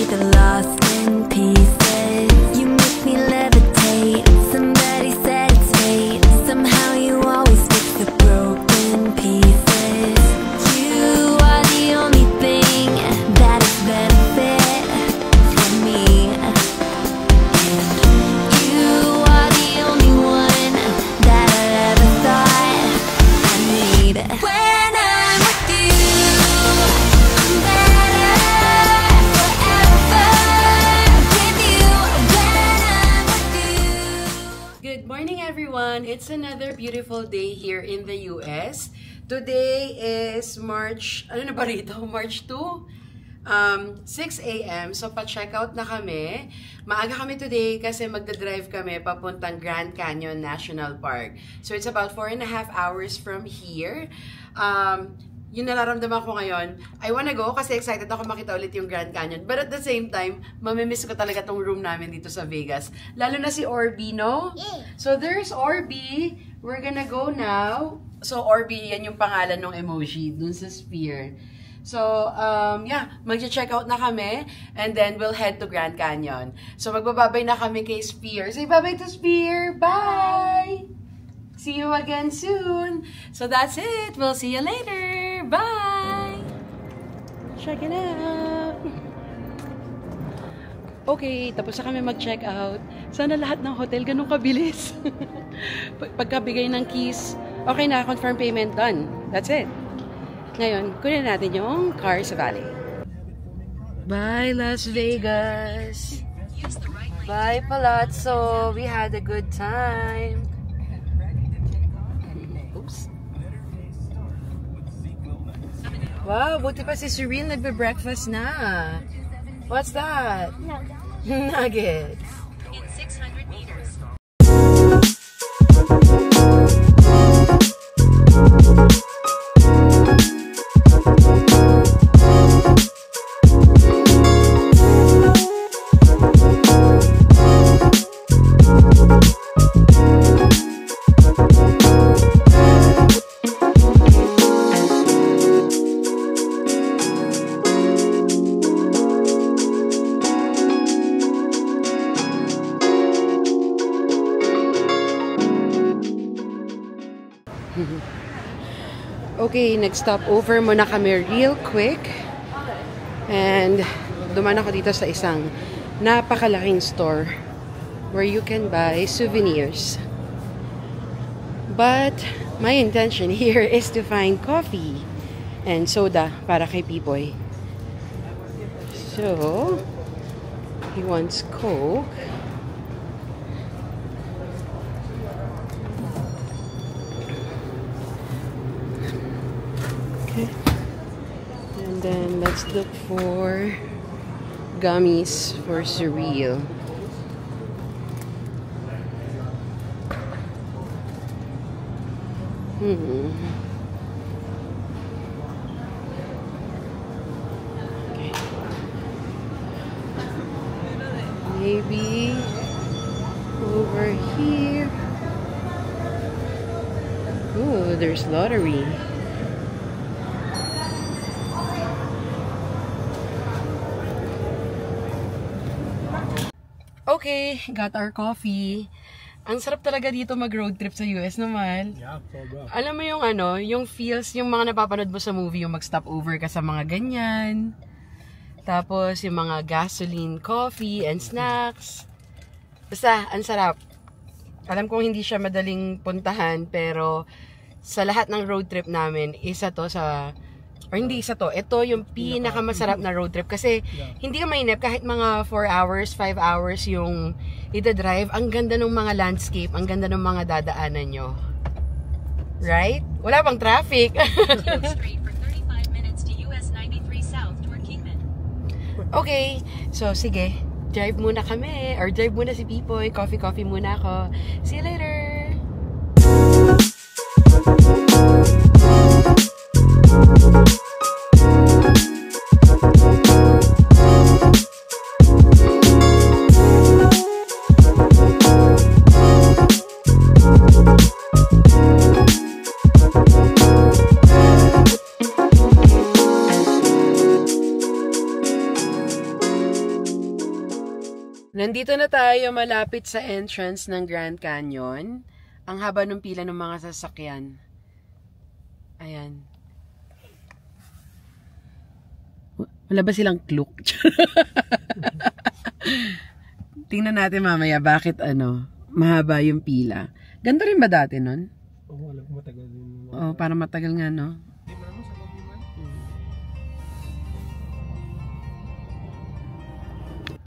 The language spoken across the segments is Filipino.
get lost in pieces. You make me levitate. Somebody said it's fate. Somehow you always fix the broken pieces. You are the only thing that is benefit for me. And you are the only one that I ever thought I need. When I'm with you, I'm better forever with you. When I'm with you. Good morning, everyone. It's another beautiful day here in the US. Today is March 2? 6 a.m. So, pa-check out na kami. Maaga kami today kasi magdadrive kami papuntang Grand Canyon National Park. So, it's about 4.5 hours from here. Yung nararamdaman ko ngayon, I wanna go kasi excited ako makita ulit yung Grand Canyon. But at the same time, mamimiss ko talaga tong room namin dito sa Vegas. Lalo na si Orby, no? So, there's Orby. We're gonna go now. So, Orby, yan yung pangalan ng emoji dun sa sphere. So, yeah, mag-check out na kami and then we'll head to Grand Canyon. So, magbababay na kami kay Sphere. Say bye-bye to Sphere! Bye! See you again soon! So, that's it. We'll see you later! Bye! Check it out! Okay, tapos na kami mag-check out. Sana lahat ng hotel ganun kabilis. Pagkabigay ng keys, okay na, confirm payment done. That's it. Ngayon, kunin natin yung car sa Valley. Bye, Las Vegas! Bye, Palazzo! We had a good time! Oops! Wow, buti pa si Cyril nagbe-breakfast na! What's that? Nuggets! In 600 meters. Okay, nag-stop over muna kami real quick. And dumaan ako dito sa isang napakalaking store where you can buy souvenirs. But my intention here is to find coffee and soda para kay Pipoy. So, he wants Coke. And then let's look for gummies for Cyril. Okay. Maybe over here. Oh, there's lottery. Okay, got our coffee. Ang sarap talaga dito mag-road trip sa US naman. Yeah, so good. Alam mo yung yung feels, yung mga napapanood mo sa movie, yung mag-stop over ka sa mga ganyan. Tapos yung mga gasoline, coffee, and snacks. Basta, ang sarap. Alam kong hindi siya madaling puntahan, pero sa lahat ng road trip namin, isa to sa... Or hindi isa to. Ito yung pinakamasarap na road trip. Kasi hindi ka mainip kahit mga 4 hours, 5 hours yung ida-drive. Ang ganda ng mga landscape. Ang ganda ng mga dadaanan nyo. Right? Wala bang traffic? Straight for 35 minutes to US 93 South toward Kingman. Okay. So, sige. Drive muna kami. Or drive muna si Pipoy. Coffee muna ako. See you later! Nandito na tayo malapit sa entrance ng Grand Canyon. Ang haba ng pila ng mga sasakyan. Ayan. Wala ba silang cloak? Tingnan natin mamaya bakit mahaba yung pila. Ganito rin ba dati nun? Oo, alam ko matagal din. Oo, para matagal nga, no?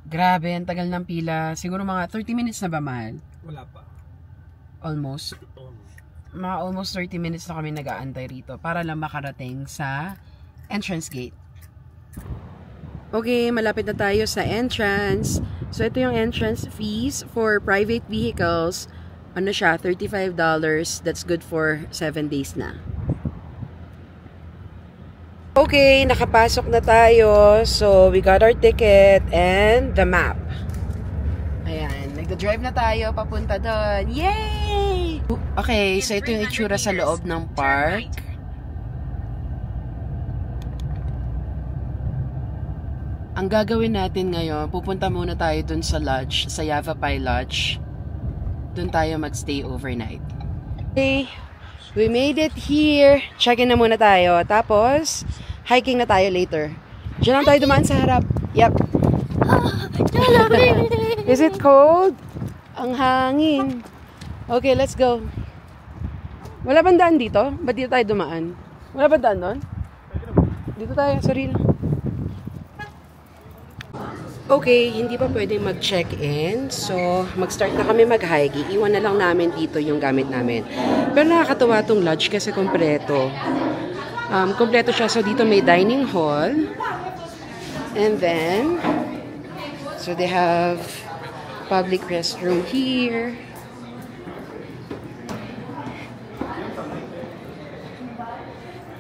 Grabe, ang tagal ng pila. Siguro mga 30 minutes na ba, mahal? Wala pa. Almost. Mga almost 30 minutes na kami nag-aantay rito para lang makarating sa entrance gate. Okay, malapit na tayo sa entrance. So, ito yung entrance fees for private vehicles. Ano siya? $35. That's good for 7 days na. Okay, nakapasok na tayo. So, we got our ticket and the map. Ayan, nagda-drive na tayo papunta doon. Yay! Okay, so ito yung itsura sa loob ng park. Ang gagawin natin ngayon, pupunta muna tayo dun sa lodge, sa Yavapai Lodge. Dun tayo magstay overnight. Okay, we made it here. Check-in na muna tayo. Tapos, hiking na tayo later. Diyan lang tayo dumaan sa harap. Yep. Is it cold? Ang hangin. Okay, let's go. Wala bang daan dito? Ba't dito tayo dumaan? Wala bang daan doon? Dito tayo, sorry lang. Okay, hindi pa pwedeng mag-check-in. So, mag-start na kami mag-hike. Iiwan na lang namin dito yung gamit namin. Pero nakakatawa tong lodge kasi kompleto. Kompleto siya. So, dito may dining hall. And then, so they have public restroom here.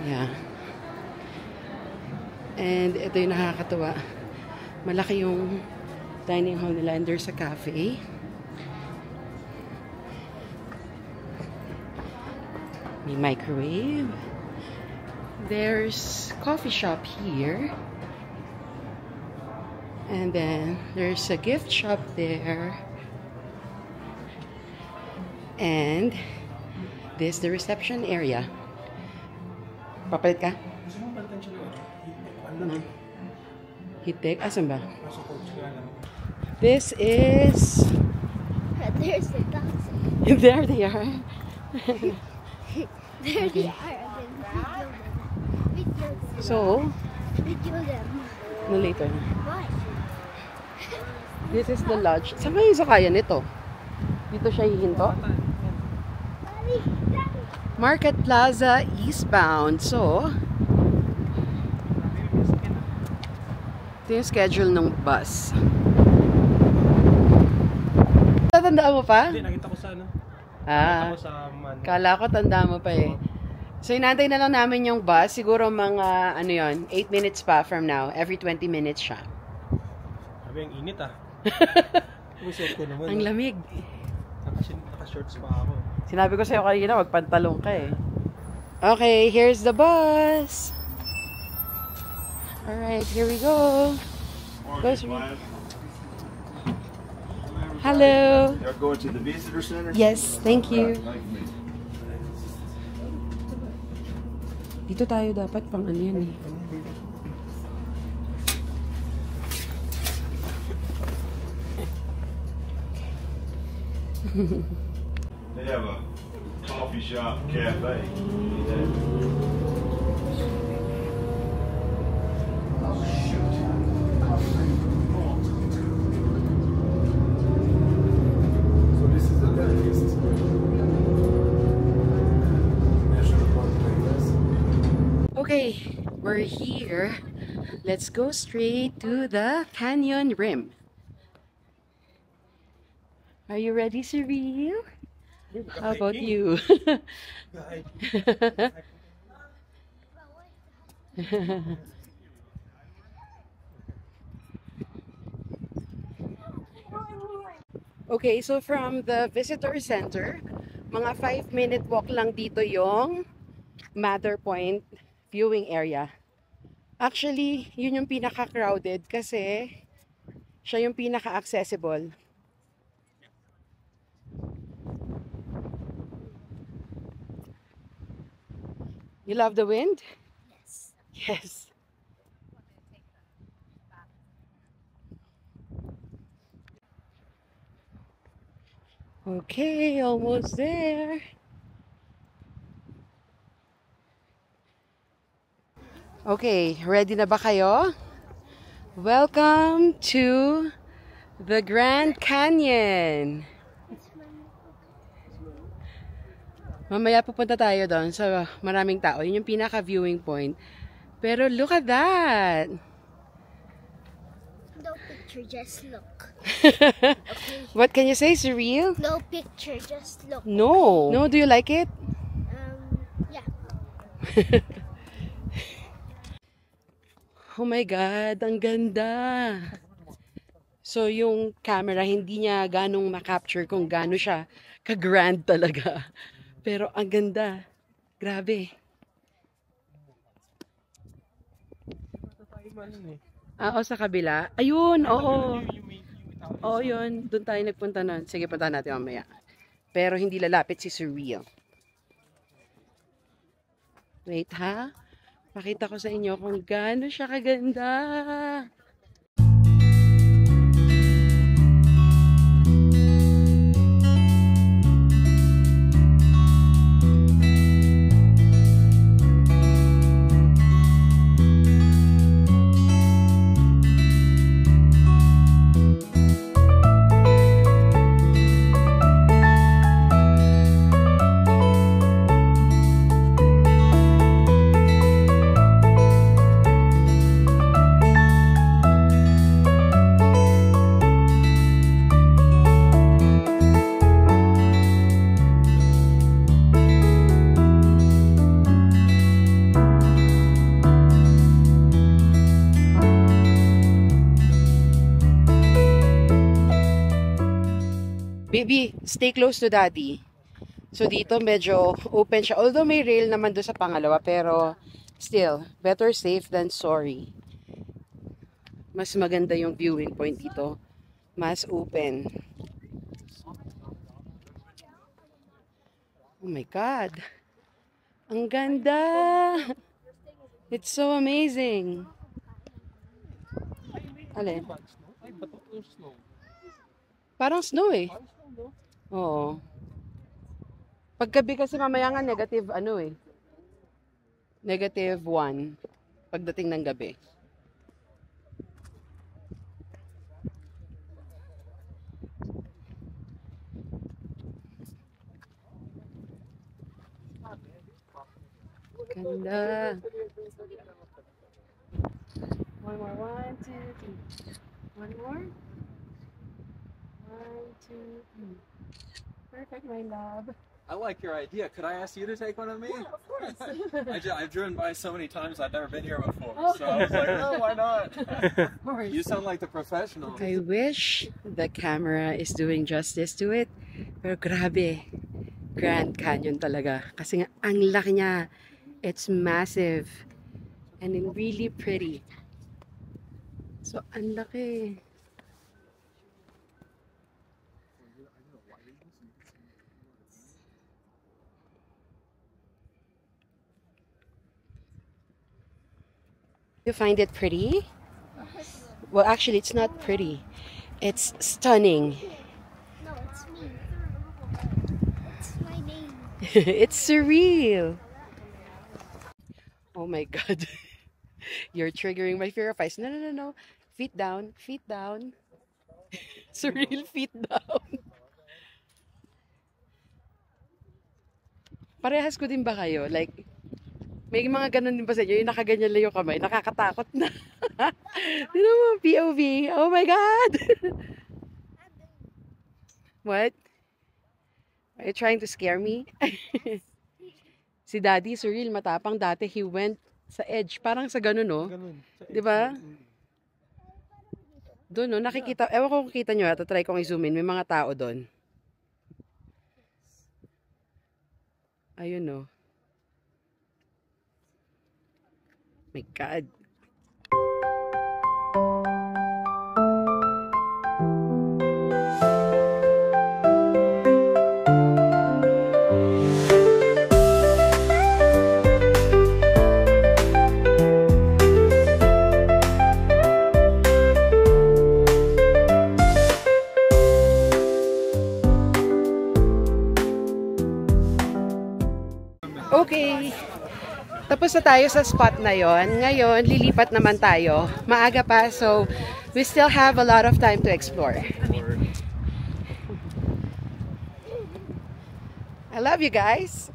Yeah. And ito yung nakakatawa. Malaki yung dining hall nila and there's a cafe. May microwave. There's coffee shop here. And then there's a gift shop there. And this is the reception area. Papalit ka? Ano? Hitik? Asan ba? This is... There's the dogs. There they are. There they are. Video them. So, Video them. no later na. Why? This is the lodge. Saan ba yung sakayan nito? Dito siya hihinto? Market Plaza eastbound. So, ito yung schedule ng bus. Tatandaan mo pa? Hindi, nakita ko sa ano. Ah, Nakita ko sa kala ko tanda mo pa eh. So, inantay na lang namin yung bus. Siguro mga, 8 minutes pa from now. Every 20 minutes siya. Sabi, ang init ah. Suot ko naman. Ang lamig. Naka-shorts pa ako. Sinabi ko sa'yo kanina, magpantalong ka eh. Okay, here's the bus. Alright, here we go. Hello. You're going to the visitor center? Yes, thank you. Dito tayo dapat pang ano yan eh. They have a coffee shop, cafe. So this is the latest national park place. Okay, we're here. Let's go straight to the canyon rim. Are you ready, Cyril? How about you? Okay, so from the visitor center, mga 5-minute walk lang dito yung Mather Point viewing area. Actually, yun yung pinaka-crowded kasi Siya yung pinaka-accessible. You love the wind? Yes. Yes. Okay, almost there. Okay, ready na ba kayo? Welcome to the Grand Canyon. Mamaya pupunta tayo doon sa maraming tao. Yun yung pinaka-viewing point. Pero look at that! No picture, just look. What can you say, surreal? No picture, just look. No. No, do you like it? Yeah. Oh my God, ang ganda. So, yung camera, hindi niya ganong ma-capture kung gaano siya ka-grand talaga. Pero ang ganda. Grabe. Oo, sa kabila. Ayun, oo. Oo, yun. Doon tayo nagpunta nun. Sige, punta natin mamaya. Pero hindi lalapit si Surreal. Wait, ha? Pakita ko sa inyo kung gaano siya kaganda. Baby, stay close to daddy. So dito medyo open siya. Although may rail naman doon sa pangalawa, pero still, better safe than sorry. Mas maganda yung viewing point dito. Mas open. Oh my God. Ang ganda. It's so amazing. Alin? Ay, bato yung snow. Parang snow eh. Oo. Paggabi kasi mamaya nga negative ano eh. -1 pagdating ng gabi. Ganda. One more. 1, 2, 3. One more. 1, 2, 3. Perfect, my love. I like your idea. Could I ask you to take one of me? Yeah, of course. I've driven by so many times. I've never been here before. So I was like, oh, why not? Of course. You sound like the professional. I wish the camera is doing justice to it. Pero grabe. Grand Canyon talaga. Kasi nga, ang laki niya. It's massive. And really pretty. So, ang laki. You find it pretty? Well, actually, it's not pretty. It's stunning. No, it's me. It's my name. It's surreal. Oh my God. You're triggering my fear of heights. No, no, no, no. Feet down. Feet down. Surreal, feet down. Parehas ko din ba kayo? Like, may mga ganun din ba sa inyo? Yung nakaganyan lang yung kamay. Nakakatakot na. Tignan mo, POV. Oh my God! What? Are you trying to scare me? Si Daddy, surreal, matapang. Dati, he went sa edge. Parang sa ganun, no? Ganun. Di ba? Doon, no? Nakikita. Ewan ko kung kita nyo. Try kong i-zoom in. May mga tao doon. Ayun, no? My God. Tapos na tayo sa spot na yon. Ngayon, lilipat naman tayo. Maaga pa, so we still have a lot of time to explore. I love you guys.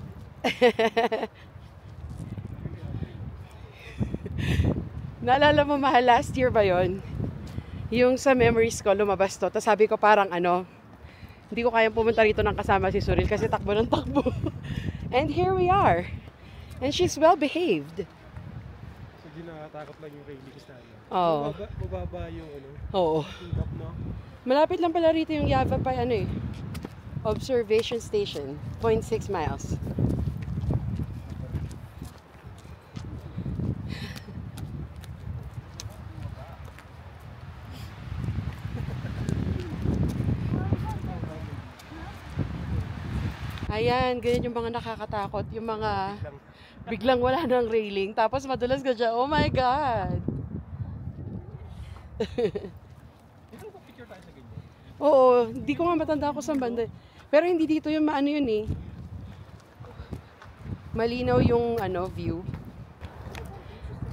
Naalala mo, mahal, last year ba yon? Yung sa memories ko, lumabas to. Tapos sabi ko parang ano, hindi ko kayang pumunta rito ng kasama si Suril kasi takbo ng takbo. And here we are. And she's well behaved. So, di nakatakot lang yung railings namin. Oo. Mababa yung ano. Oo. Tingkap, no? Malapit lang pala rito yung Yava pa ano eh. Observation station. 0.6 miles. Ayan, ganyan yung mga nakakatakot. Yung mga biglang wala nang railing. Tapos madulas ka dyan. Oh my God! Oo, hindi ko nga matanda ako sa banda. Pero hindi dito yung maano yun eh. Malinaw yung ano, view.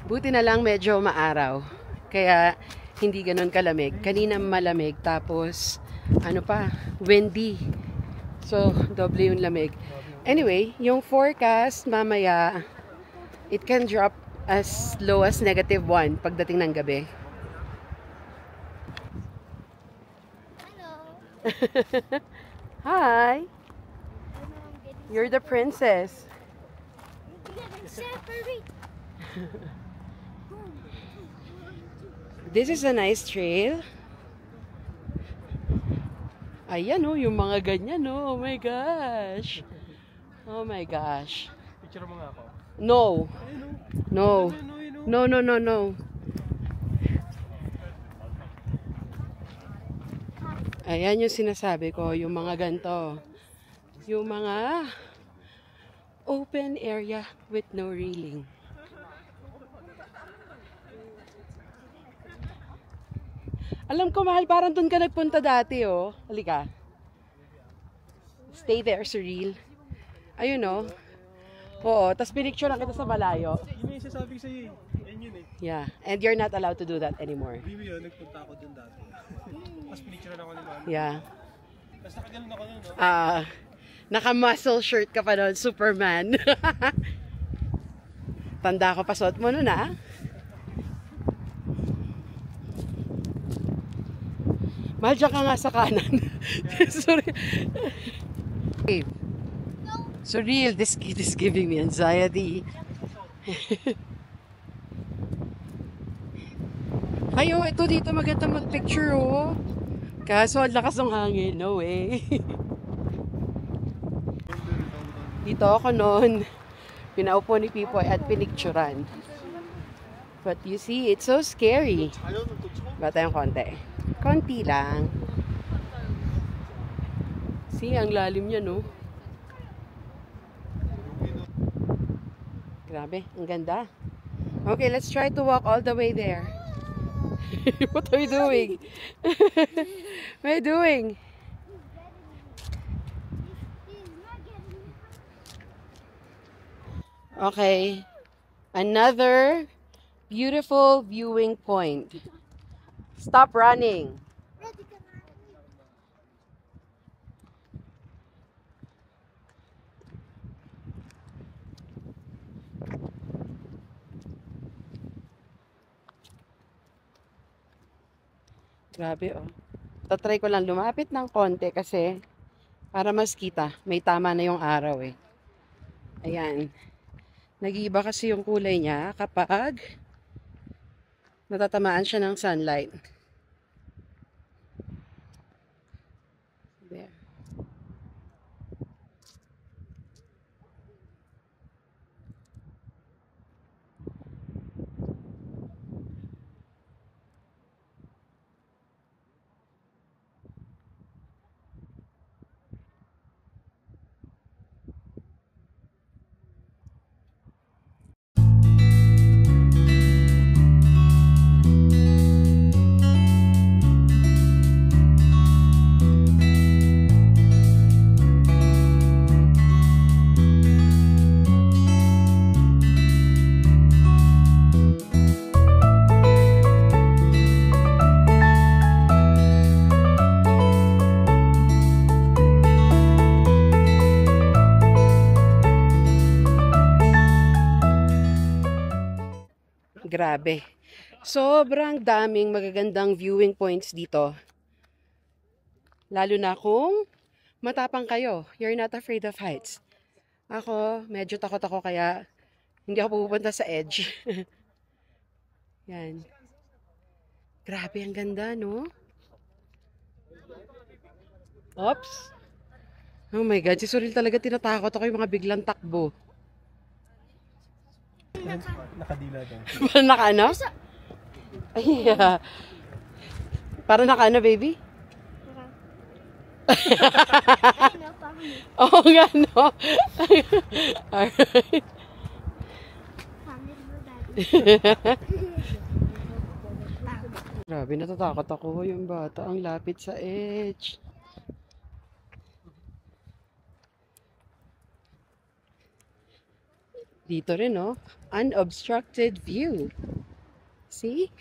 Buti na lang medyo maaraw. Kaya hindi ganun kalamig. Kanina malamig. Tapos ano pa, windy. So, doble yung lamig. Anyway, yung forecast mamaya, it can drop as low as -1 pagdating ng gabi. Hello. Hi! You're the princess. Separate. This is a nice trail. Ayan oh, yung mga ganyan oh. Oh my gosh. Oh my gosh. Picture mo nga ako. No. No. Ayun, No, no, no, no. Ayan yung sinasabi ko, yung mga ganito. Yung mga open area with no railing. Alam ko, mahal, parang doon ka nagpunta dati, oh. Halika. Stay there, Surreal. Ayun, oh. Oo, tas pinicture lang kita sa malayo. Yun yung sasabi ko sa'yo eh. Yan yun eh. Yeah, and you're not allowed to do that anymore. Bibi yun, nagpunta ako dun dati. Tapos pinicture ako ni Mami. Yeah. Tapos nakaganon ako nun, no? Naka-muscle shirt ka pa doon, Superman. Tanda ko pa, suot mo nun, ah. Mahal, dyan ka nga sa kanan. Sorry. Okay. Surreal, this kid is giving me anxiety. Ayo, ito dito maganda mag-picture, oh. Kaso, ang lakas ng hangin. No way. Dito ako noon. Pinaupo ni Pipoy at pinicturan. But you see, it's so scary. Bata yung konti. Konti lang. See, ang lalim niya, no? Grabe, ang ganda. Okay, let's try to walk all the way there. What are you doing? What are you doing? Okay. Another beautiful viewing point. Stop running. Grabe, oh. Tatry ko lang lumapit ng konti kasi para mas kita. May tama na yung araw, eh. Ayan. Nag-iiba kasi yung kulay niya kapag natatamaan siya ng sunlight. There. Grabe. Sobrang daming magagandang viewing points dito. Lalo na kung matapang kayo. You're not afraid of heights. Ako, medyo takot ako kaya hindi ako pupunta sa edge. Yan. Grabe, ang ganda, no? Oops. Oh my God, si Soril talaga tinatakot ako yung mga biglang takbo. Nakadila daw. Parang naka-ano? Ay, yeah. Parang naka-ano, baby? Oo nga, no? Alright. Grabe, natatakot ako. Yung bata, ang lapit sa edge. Dito rin, no? Unobstructed view. See?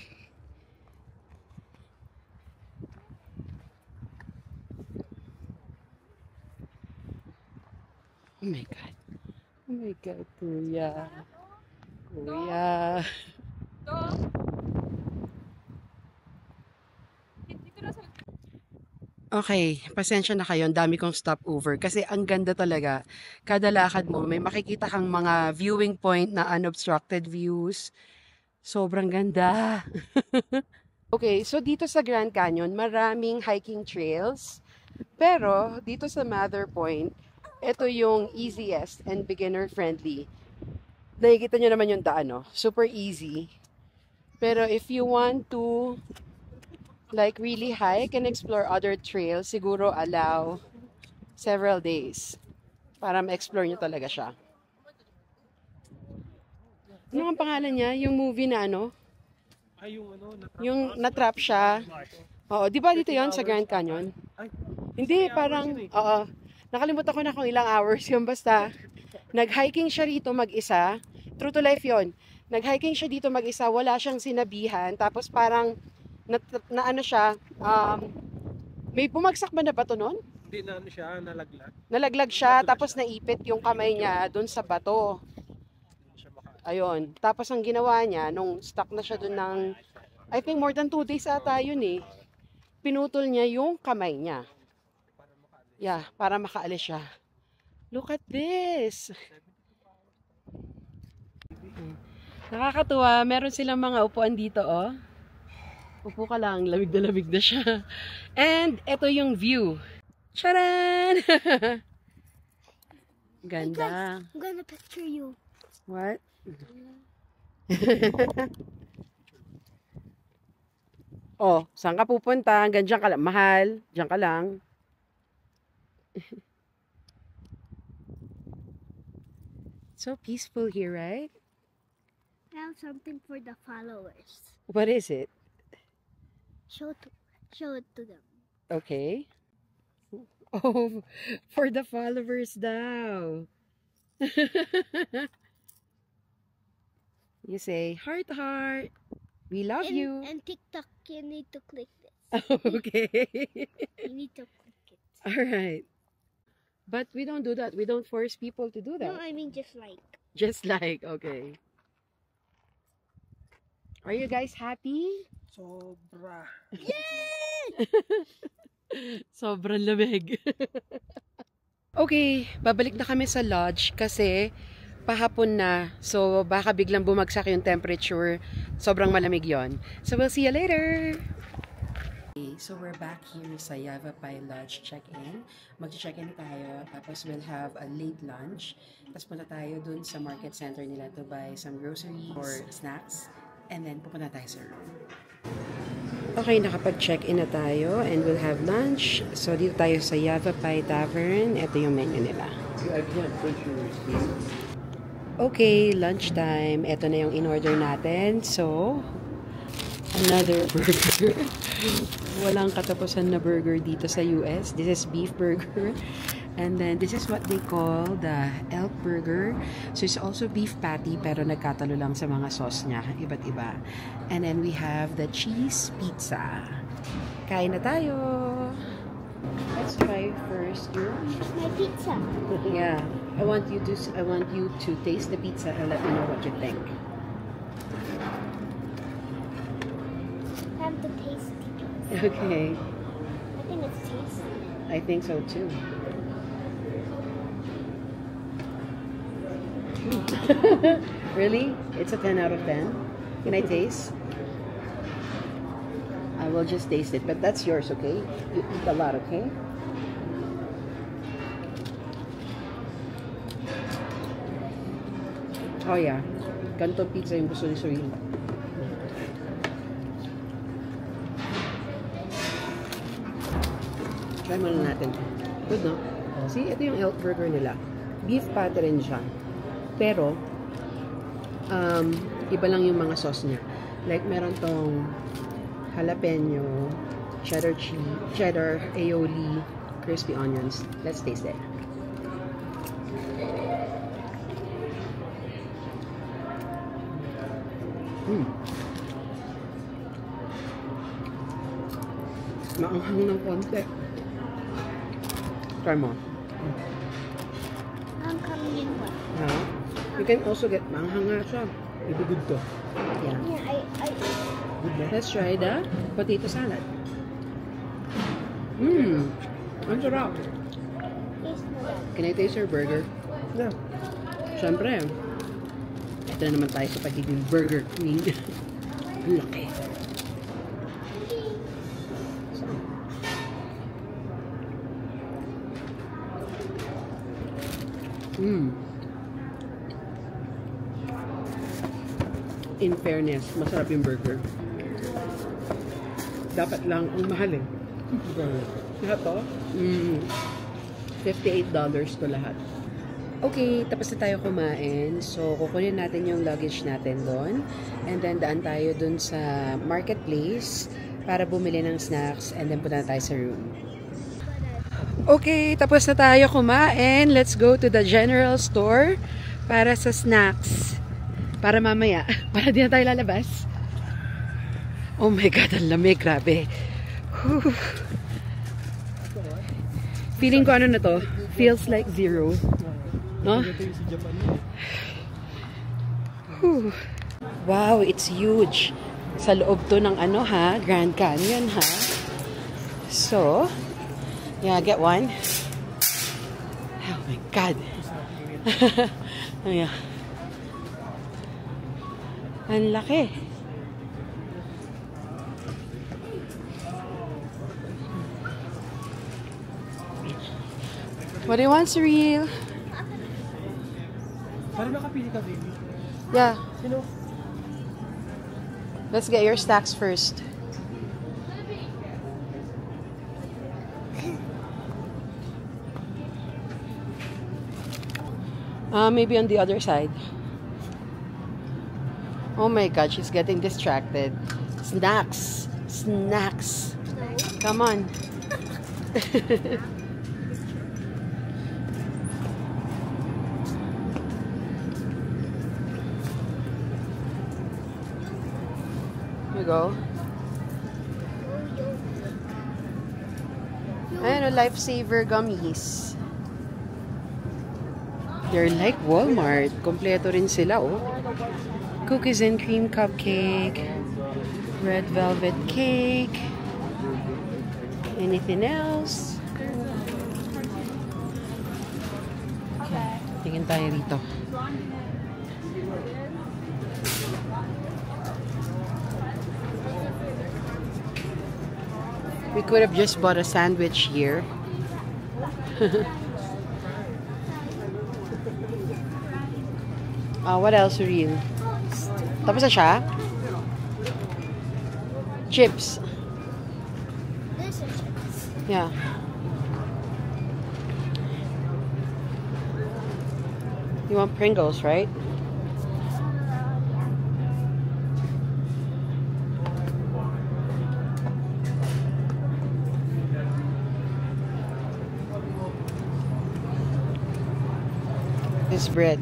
Oh my God. Oh my God, Kuya. Kuya. Okay, pasensya na kayo. Ang dami kong stopover. Kasi ang ganda talaga. Kada lakad mo, may makikita kang mga viewing point na unobstructed views. Sobrang ganda. Okay, so dito sa Grand Canyon, maraming hiking trails. Pero, dito sa Mather Point, ito yung easiest and beginner-friendly. Nakikita nyo naman yung daan, no? Super easy. Pero if you want to like really hike and explore other trails, siguro allow several days para ma-explore nyo talaga siya. Ano ang pangalan niya? Yung movie na ano? Ay, yung ano, Yung natrap siya. Oo, di ba dito yon sa Grand Canyon? Hindi, parang, oo. Nakalimutan ko na kung ilang hours yung basta. Nag-hiking siya rito mag-isa. True to life yon. Nag-hiking siya dito mag-isa, wala siyang sinabihan. Tapos parang, na ano siya, may bumagsak ba na bato nun? Hindi na ano siya, nalaglag. Nalaglag siya, tapos naipit yung kamay niya dun sa bato. Ayun. Tapos ang ginawa niya, nung stuck na siya dun ng, I think more than 2 days ata yun eh. Pinutol niya yung kamay niya. Yeah, para makaalis siya. Look at this! Nakakatuwa, meron silang mga upuan dito, oh. Upo ka lang, lamig na siya. And, ito yung view. Charan! Ganda. I'm gonna picture you. What? Oh, saan ka pupunta? Hanggang dyan ka lang. Mahal, dyan ka lang. So peaceful here, right? I have something for the followers. What is it? Show it to them. Okay. Oh, for the followers daw. You say, heart, heart. We love you. And TikTok, you need to click this. Okay. You need to click it. Alright. But we don't do that. We don't force people to do that. No, I mean just like. Just like, okay. Are you guys happy? Sobra. Sobrang lamig. Okay, babalik na kami sa lodge kasi pahapon na. So, baka biglang bumagsak yung temperature. Sobrang malamig yon. So, we'll see you later! Okay, so we're back here sa Yavapai Lodge check-in. Mag-check-in tayo, tapos we'll have a late lunch. Tapos punta tayo dun sa market center nila to buy some groceries or snacks. And then, pupunta tayo sa room. Okay, nakapag-check-in na tayo and we'll have lunch. So, dito tayo sa Yavapai Tavern. Ito yung menu nila. Okay, lunchtime. Ito na yung in-order natin. So, another burger. Walang katapusan na burger dito sa US. This is beef burger. And then, this is what they call the elk burger. So, it's also beef patty, pero nagkatalo lang sa mga sauce niya. Iba't iba. And then, we have the cheese pizza. Kain na tayo! Let's try first your... My pizza. Yeah. I want you to taste the pizza and let me know what you think. Okay. I think it's tasty. I think so too. Really? It's a 10 out of 10? Can I taste? I will just taste it, but that's yours, okay? You eat a lot, okay? Oh yeah. Ganito pizza yung gusto ni Cyril. Try muna natin. Good, no? See, ito yung elk burger nila. Beef patty rin siya. Pero, iba lang yung mga sauce niya. Like, meron tong jalapeno, cheddar cheese, cheddar, aioli, crispy onions. Let's taste it. Maanghang ng konti. Try mo. I'm coming in one. Yeah. You can also get maanghang nga siya. Ito good to. Yeah. Yeah, I Good na. Let's try the potato salad. Mmm. Ang sarap. taste mo that. Can I taste your burger? Yeah. Siyempre. Ito na naman tayo sa pagiging Burger Queen. Ang laki. In fairness, masarap yung burger. Dapat lang ang mahal eh. Lahat to? $58 to lahat. Okay, tapos na tayo kumain. So, kukunin natin yung luggage natin doon. And then, daan tayo doon sa marketplace para bumili ng snacks. And then, punta na tayo sa room. Okay, tapos na tayo kumain. Let's go to the general store para sa snacks. Para mamaya, para di na tayo lalabas. Oh my God, ang lamig, grabe. Whew. Feeling ko ano na to, feels like zero. No? Whew. Wow, it's huge. Sa loob to ng ano ha, Grand Canyon ha. So, yeah, get one. Oh my God. Oh yeah. Ang laki. What do you want, Cyril? Paano nakapili ka, baby? Yeah. Sino? Let's get your stacks first. Maybe on the other side. Oh my God, she's getting distracted. Snacks. Snacks. Come on. Here you go. Ayan, Lifesaver gummies. They're like Walmart. Kompleto rin sila, oh. Cookies and cream cupcake. Red velvet cake. Anything else? Okay, tingin tayo rito. We could have just bought a sandwich here. What else, Real? Tapos na siya? Chips. This is chips. Yeah. You want Pringles, right? This bread.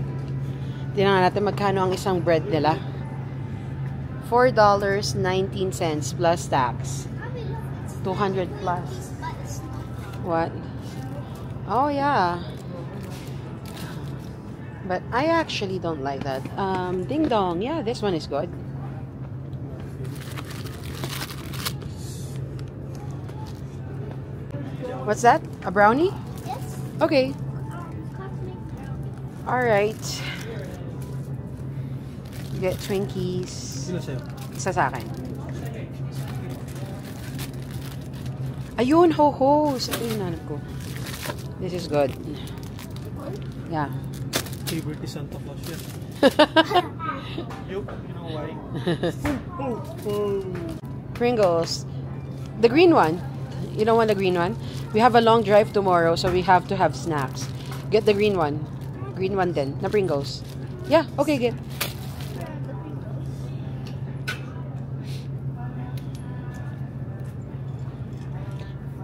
Tingnan natin magkano ang isang bread nila. $4.19 plus tax. 200 plus. What? Oh yeah. But I actually don't like that. Ding dong. Yeah, this one is good. What's that? A brownie? Yes. Okay. Cosmic brownie. Alright. Get Twinkies. Sino sa'yo? Isa sa akin. Ayun, ho-ho. Ito yung nanap ko. This is good. Yeah. Favorite is Santa Claus yan. You know why? Pringles. The green one. You don't want the green one? We have a long drive tomorrow, so we have to have snacks. Get the green one. Green one then. Na Pringles. Yeah, okay, get.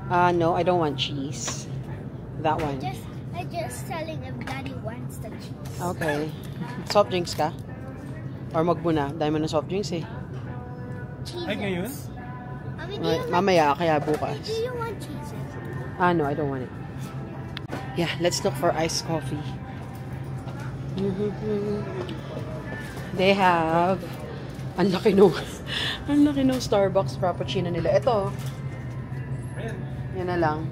No, I don't want cheese. That one. I'm just telling if Daddy wants the cheese. Okay. Soft drinks ka? Or magmuna? Dahil mo na soft drinks eh. Cheeses. Ay, ngayon? I mean, do you Mamaya, kaya do bukas. you want cheeses? No, I don't want it. Yeah, let's look for iced coffee. They have... Ang laki nung Starbucks Frappuccino nila. Ito. Yan na lang.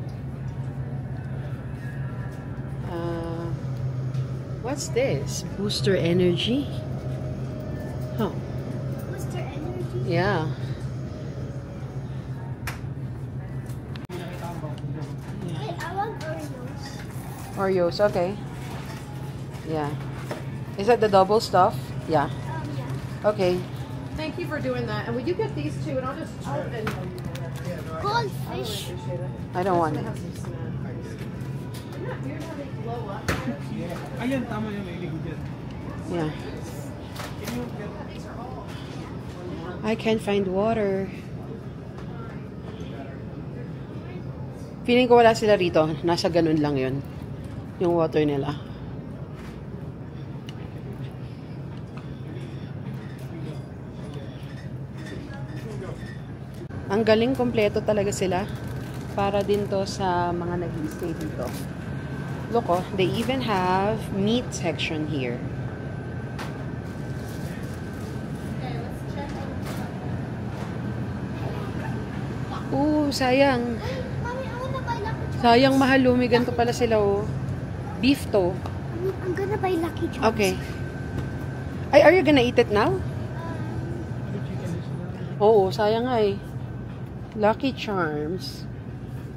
What's this? Booster Energy? Huh. Booster Energy? Yeah. Wait, I want Oreos. Oreos, okay. Yeah. Is that the double stuff? Yeah. Yeah. Okay. Thank you for doing that. And would you get these two? And I'll just open. Goldfish. I don't want it. Have some snacks. Isn't that weird how they blow up? Ayan, tama yung nailigod yan. Yeah. Can you get... I can't find water. Feeling ko wala sila rito. Nasa ganun lang yun. Yung water nila. Ang galing, kompleto talaga sila. Para din to sa mga nag-stay dito. Look, oh, they even have meat section here. Ooh, sayang. Mommy, I wanna buy Lucky Charms. Sayang, mahal. Ganito pala sila, oh. Beef to. I'm gonna buy Lucky Charms. Okay. Ay, are you gonna eat it now? Oo, sayang nga eh. Lucky Charms.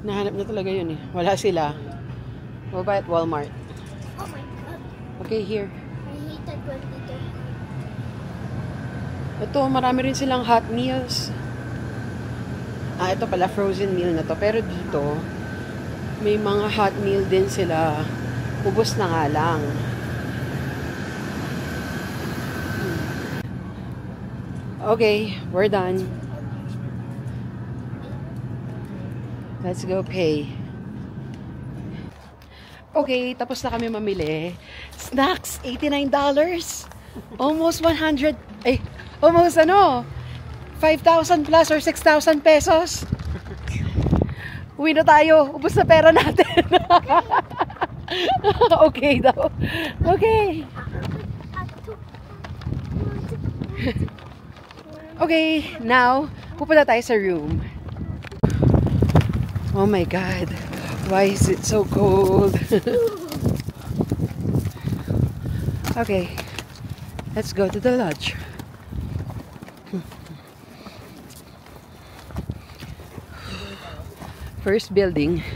Nahanap na talaga yun eh. Wala sila. We'll buy at Walmart. Oh my god. Okay, here. I hate that 22. Ito, marami rin silang hot meals. Ito pala, frozen meal na to. Pero dito, may mga hot meal din sila. Ubus na nga lang. Okay, we're done. Let's go pay. Okay, tapos na kami mamili. Snacks, $89. Almost 100, almost 5,000 plus or 6,000 pesos. Uwi na tayo. Ubus na pera natin. Okay daw. Okay. Okay, now, pupunta tayo sa room. Oh my God. Why is it so cold? Okay. Let's go to the lodge. First building.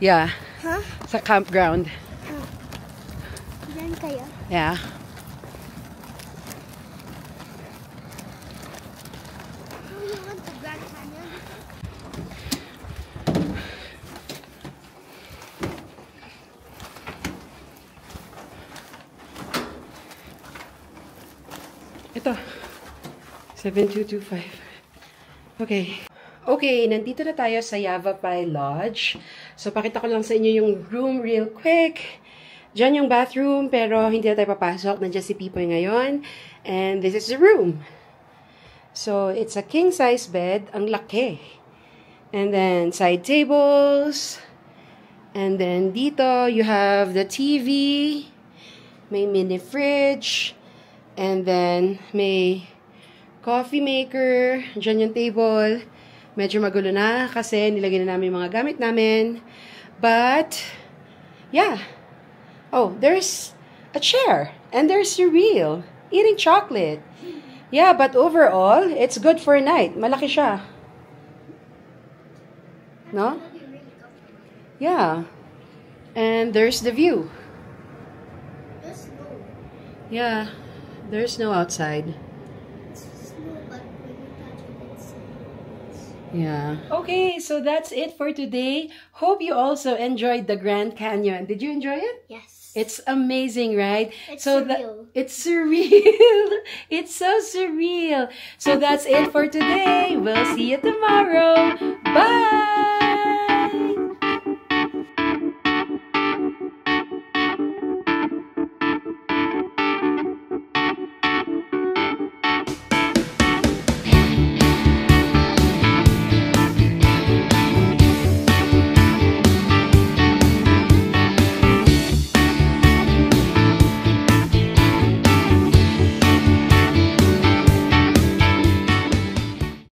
Yeah. Huh? Sa campground. Diyan kayo? Yeah. Oh, you want the Grand Canyon? Ito. 7225. Okay. Okay, nandito na tayo sa Yavapai Lodge. So, pakita ko lang sa inyo yung room real quick. Diyan yung bathroom, pero hindi na tayo papasok. Nandiyan si Pipoy ngayon. And this is the room. So, it's a king-size bed. Ang laki. And then, side tables. And then dito, you have the TV, may mini fridge, and then may coffee maker, dyan yung table. Medyo magulo na kasi nilagay na namin yung mga gamit namin. But, yeah. Oh, there's a chair, and there's Cyril eating chocolate. Yeah, but overall, it's good for a night. Malaki siya. No? Yeah. And there's the view. There's snow. Yeah. There's snow outside. It's snow, but when you touch it, it's Yeah. Okay, so that's it for today. Hope you also enjoyed the Grand Canyon. Did you enjoy it? yes. It's amazing, right? It's so surreal. It's surreal. It's so surreal. So that's it for today. We'll see you tomorrow. Bye!